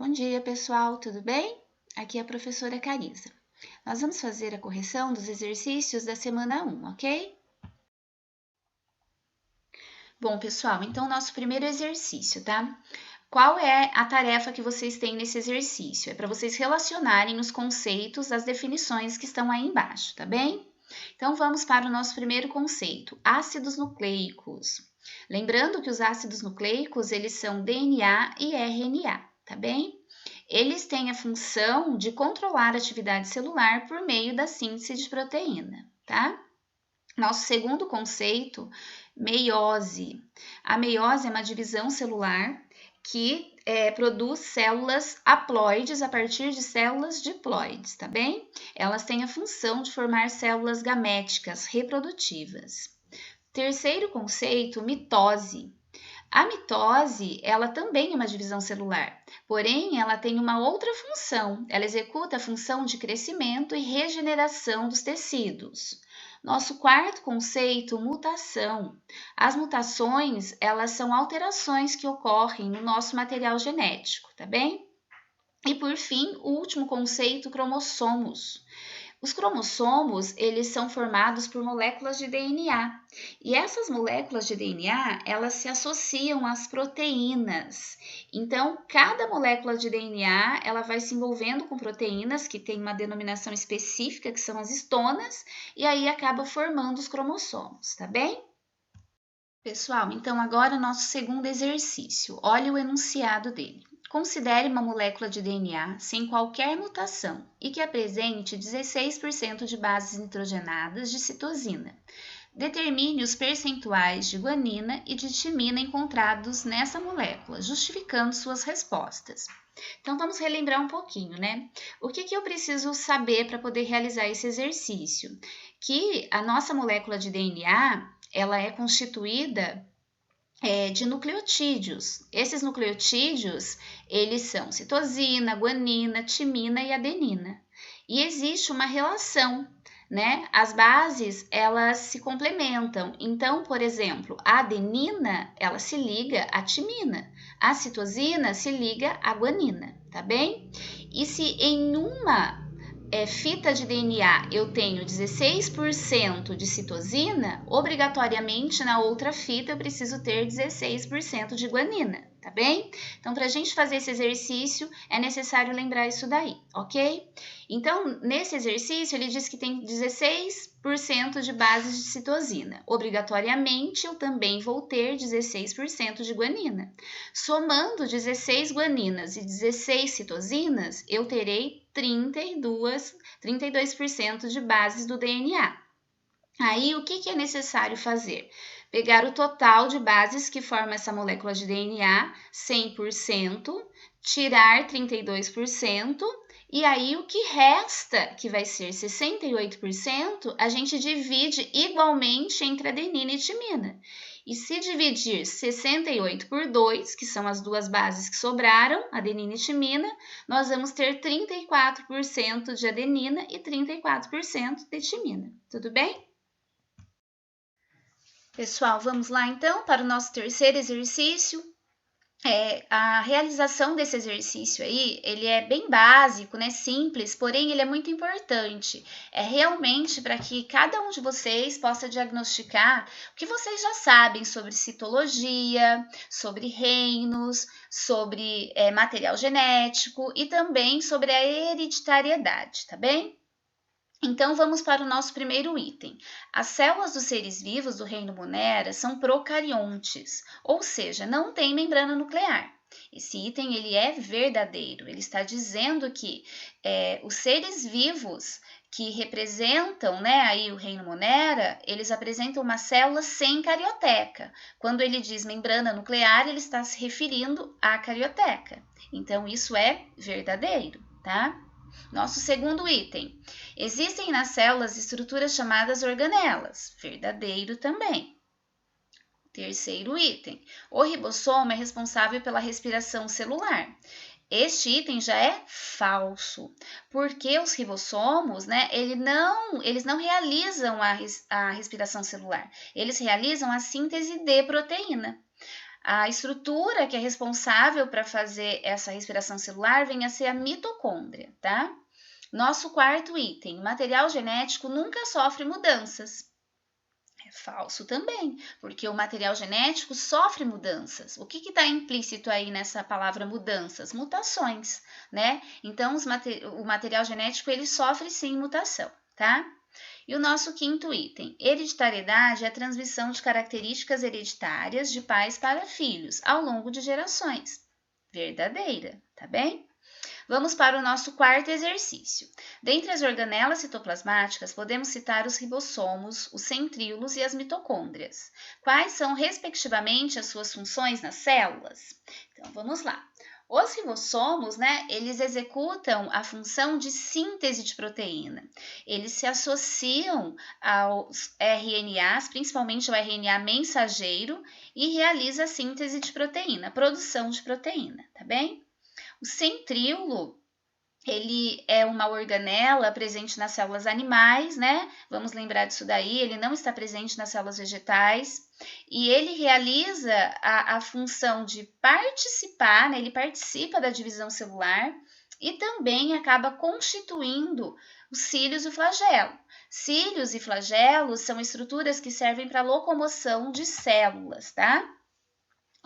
Bom dia, pessoal, tudo bem? Aqui é a professora Carisa. Nós vamos fazer a correção dos exercícios da semana 1, ok? Bom, pessoal, então nosso primeiro exercício, tá? Qual é a tarefa que vocês têm nesse exercício? É para vocês relacionarem os conceitos das definições que estão aí embaixo, tá bem? Então vamos para o nosso primeiro conceito, ácidos nucleicos. Lembrando que os ácidos nucleicos, eles são DNA e RNA, tá bem? Eles têm a função de controlar a atividade celular por meio da síntese de proteína, tá? Nosso segundo conceito, meiose. A meiose é uma divisão celular que produz células haploides a partir de células diploides, tá bem? Elas têm a função de formar células gaméticas reprodutivas. Terceiro conceito, mitose. A mitose, ela também é uma divisão celular, porém ela tem uma outra função. Ela executa a função de crescimento e regeneração dos tecidos. Nosso quarto conceito, mutação. As mutações, elas são alterações que ocorrem no nosso material genético, tá bem? E por fim, o último conceito, cromossomos. Os cromossomos, eles são formados por moléculas de DNA. E essas moléculas de DNA, elas se associam às proteínas. Então, cada molécula de DNA, ela vai se envolvendo com proteínas que têm uma denominação específica, que são as histonas, e aí acaba formando os cromossomos, tá bem? Pessoal, então agora o nosso segundo exercício. Olha o enunciado dele. Considere uma molécula de DNA sem qualquer mutação e que apresente 16% de bases nitrogenadas de citosina. Determine os percentuais de guanina e de timina encontrados nessa molécula, justificando suas respostas. Então, vamos relembrar um pouquinho, né? O que eu preciso saber para poder realizar esse exercício? Que a nossa molécula de DNA, ela é constituída de nucleotídeos. Esses nucleotídeos, eles são citosina, guanina, timina e adenina. E existe uma relação, né? As bases, elas se complementam. Então, por exemplo, a adenina, ela se liga à timina. A citosina se liga à guanina, tá bem? E se em uma fita de DNA eu tenho 16% de citosina, obrigatoriamente na outra fita eu preciso ter 16% de guanina, tá bem? Então, para a gente fazer esse exercício, é necessário lembrar isso daí, ok? Então, nesse exercício, ele diz que tem 16% de bases de citosina. Obrigatoriamente, eu também vou ter 16% de guanina. Somando 16 guaninas e 16 citosinas, eu terei 32% de bases do DNA. Aí, o que é necessário fazer? Pegar o total de bases que forma essa molécula de DNA, 100%, tirar 32%, e aí o que resta, que vai ser 68%, a gente divide igualmente entre adenina e timina. E se dividir 68 por 2, que são as duas bases que sobraram, adenina e timina, nós vamos ter 34% de adenina e 34% de timina. Tudo bem? Pessoal, vamos lá então para o nosso terceiro exercício. A realização desse exercício aí, ele é bem básico, né? Simples, porém ele é muito importante. É realmente para que cada um de vocês possa diagnosticar o que vocês já sabem sobre citologia, sobre reinos, sobre material genético e também sobre a hereditariedade, tá bem? Então, vamos para o nosso primeiro item. As células dos seres vivos do reino Monera são procariontes, ou seja, não têm membrana nuclear. Esse item ele é verdadeiro, ele está dizendo que os seres vivos que representam aí o reino Monera, eles apresentam uma célula sem carioteca. Quando ele diz membrana nuclear, ele está se referindo à carioteca. Então, isso é verdadeiro, tá? Nosso segundo item. Existem nas células estruturas chamadas organelas. Verdadeiro também. Terceiro item. O ribossomo é responsável pela respiração celular. Este item já é falso, porque os ribossomos, eles não realizam a respiração celular, eles realizam a síntese de proteína. a estrutura que é responsável para fazer essa respiração celular vem a ser a mitocôndria, tá? Nosso quarto item, material genético nunca sofre mudanças. É falso também, porque o material genético sofre mudanças. O que está implícito aí nessa palavra mudanças? Mutações, né? Então, o material genético ele sofre sim mutação, tá? E o nosso quinto item, hereditariedade é a transmissão de características hereditárias de pais para filhos ao longo de gerações. Verdadeira, tá bem? Vamos para o nosso quarto exercício. Dentre as organelas citoplasmáticas, podemos citar os ribossomos, os centríolos e as mitocôndrias. Quais são, respectivamente, as suas funções nas células? Então, vamos lá. Os ribossomos, né, eles executam a função de síntese de proteína. Eles se associam aos RNAs, principalmente ao RNA mensageiro, e realiza a síntese de proteína, a produção de proteína, tá bem? O centríolo, ele é uma organela presente nas células animais, né? Vamos lembrar disso daí, ele não está presente nas células vegetais. E ele realiza a função de participar, né? Ele participa da divisão celular e também acaba constituindo os cílios e o flagelo. Cílios e flagelos são estruturas que servem para locomoção de células, tá?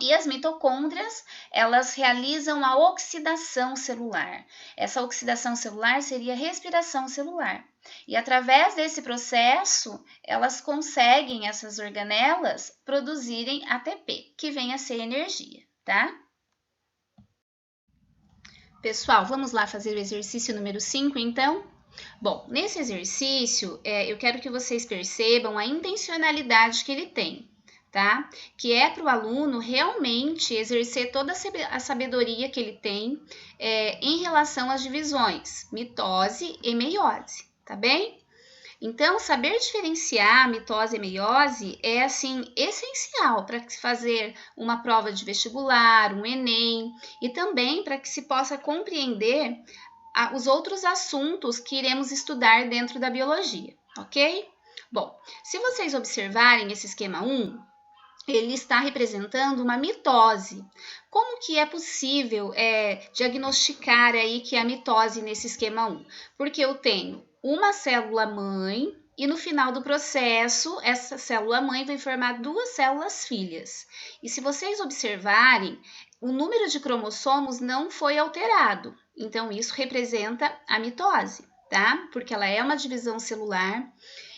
E as mitocôndrias, elas realizam a oxidação celular. Essa oxidação celular seria a respiração celular. E através desse processo, elas conseguem, essas organelas, produzirem ATP, que vem a ser energia, tá? Pessoal, vamos lá fazer o exercício número 5, então? Bom, nesse exercício, eu quero que vocês percebam a intencionalidade que ele tem, tá? Que é para o aluno realmente exercer toda a sabedoria que ele tem em relação às divisões, mitose e meiose, tá bem? Então, saber diferenciar mitose e meiose é, assim, essencial para se fazer uma prova de vestibular, um Enem, e também para que se possa compreender os outros assuntos que iremos estudar dentro da biologia, ok? Bom, se vocês observarem esse esquema 1, ele está representando uma mitose. Como que é possível diagnosticar aí que é a mitose nesse esquema 1? Porque eu tenho uma célula mãe e no final do processo, essa célula mãe vai formar duas células filhas. E se vocês observarem, o número de cromossomos não foi alterado. Então, isso representa a mitose, tá? Porque ela é uma divisão celular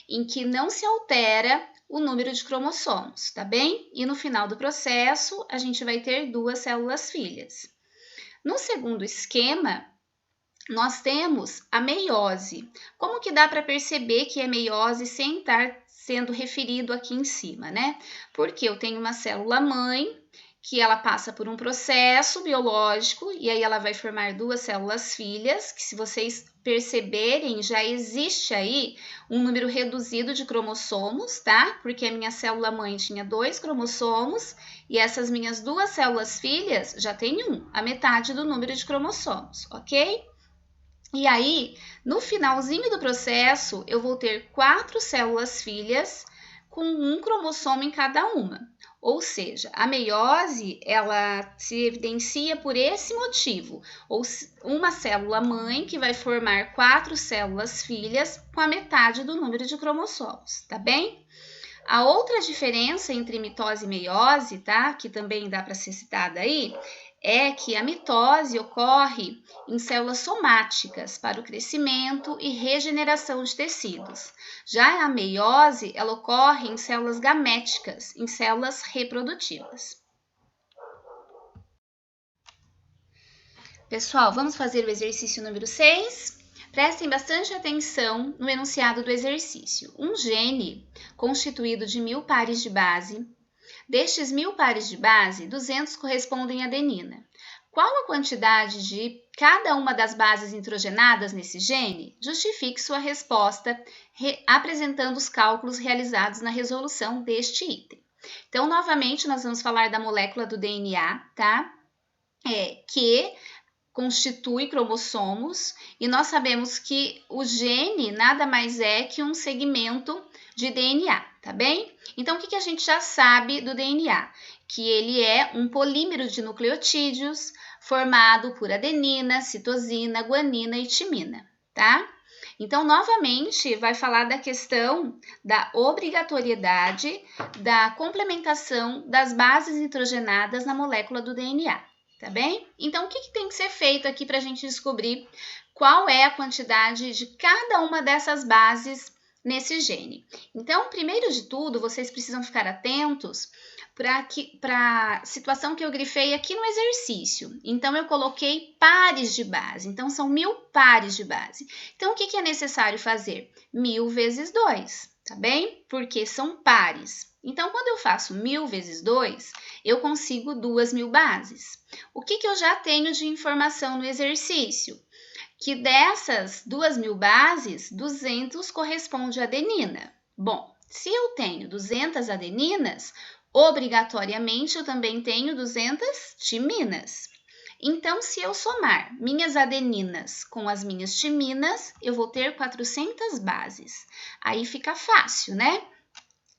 em que não se altera o número de cromossomos, tá bem? E no final do processo, a gente vai ter duas células filhas. No segundo esquema, nós temos a meiose. Como que dá para perceber que é meiose sem estar sendo referido aqui em cima, né? Porque eu tenho uma célula mãe que ela passa por um processo biológico e aí ela vai formar duas células filhas, que se vocês perceberem, já existe aí um número reduzido de cromossomos, tá? Porque a minha célula mãe tinha 2 cromossomos e essas minhas duas células filhas já tem a metade do número de cromossomos, ok? E aí, no finalzinho do processo, eu vou ter 4 células filhas com um cromossomo em cada uma. Ou seja, a meiose, ela se evidencia por esse motivo, ou uma célula mãe que vai formar 4 células filhas com a metade do número de cromossomos, tá bem? A outra diferença entre mitose e meiose, tá? Que também dá para ser citada aí, é que a mitose ocorre em células somáticas para o crescimento e regeneração de tecidos. Já a meiose, ela ocorre em células gaméticas, em células reprodutivas. Pessoal, vamos fazer o exercício número 6? Prestem bastante atenção no enunciado do exercício. Um gene constituído de 1000 pares de base. Destes 1000 pares de base, 200 correspondem à adenina. Qual a quantidade de cada uma das bases nitrogenadas nesse gene? Justifique sua resposta apresentando os cálculos realizados na resolução deste item. Então, novamente, nós vamos falar da molécula do DNA, tá? Que constitui cromossomos e nós sabemos que o gene nada mais é que um segmento de DNA, tá bem? Então, o que a gente já sabe do DNA? que ele é um polímero de nucleotídeos formado por adenina, citosina, guanina e timina, tá? Então, novamente, vai falar da questão da obrigatoriedade da complementação das bases nitrogenadas na molécula do DNA, tá bem? Então, o que tem que ser feito aqui para a gente descobrir qual é a quantidade de cada uma dessas bases nesse gene? Então, primeiro de tudo, vocês precisam ficar atentos para a situação que eu grifei aqui no exercício. Então, eu coloquei pares de base. Então, são 1000 pares de base. Então, o que é necessário fazer? 1000 vezes 2, tá bem? Porque são pares. Então, quando eu faço 1000 vezes 2, eu consigo 2000 bases. O que eu já tenho de informação no exercício? Que dessas 2000 bases, 200 corresponde à adenina. Bom, se eu tenho 200 adeninas, obrigatoriamente eu também tenho 200 timinas. Então, se eu somar minhas adeninas com as minhas timinas, eu vou ter 400 bases. Aí fica fácil, né?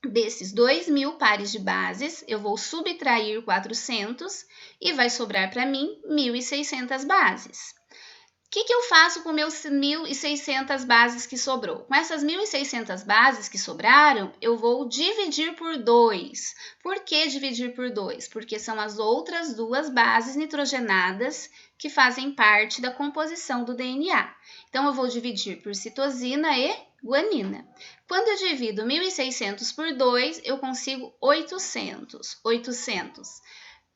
Desses 2000 pares de bases, eu vou subtrair 400 e vai sobrar para mim 1.600 bases. O que eu faço com meus 1.600 bases que sobrou? Com essas 1.600 bases que sobraram, eu vou dividir por 2. Por que dividir por 2? Porque são as outras duas bases nitrogenadas que fazem parte da composição do DNA. Então, eu vou dividir por citosina e guanina. Quando eu divido 1.600 por 2, eu consigo 800. 800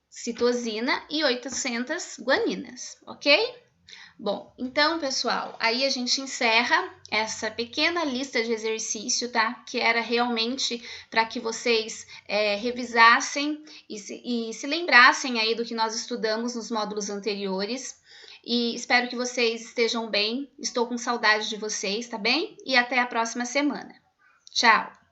citosina e 800 guaninas, ok? Bom, então, pessoal, aí a gente encerra essa pequena lista de exercício, tá? Que era realmente para que vocês revisassem e se lembrassem aí do que nós estudamos nos módulos anteriores. E espero que vocês estejam bem. Estou com saudade de vocês, tá bem? E até a próxima semana. Tchau!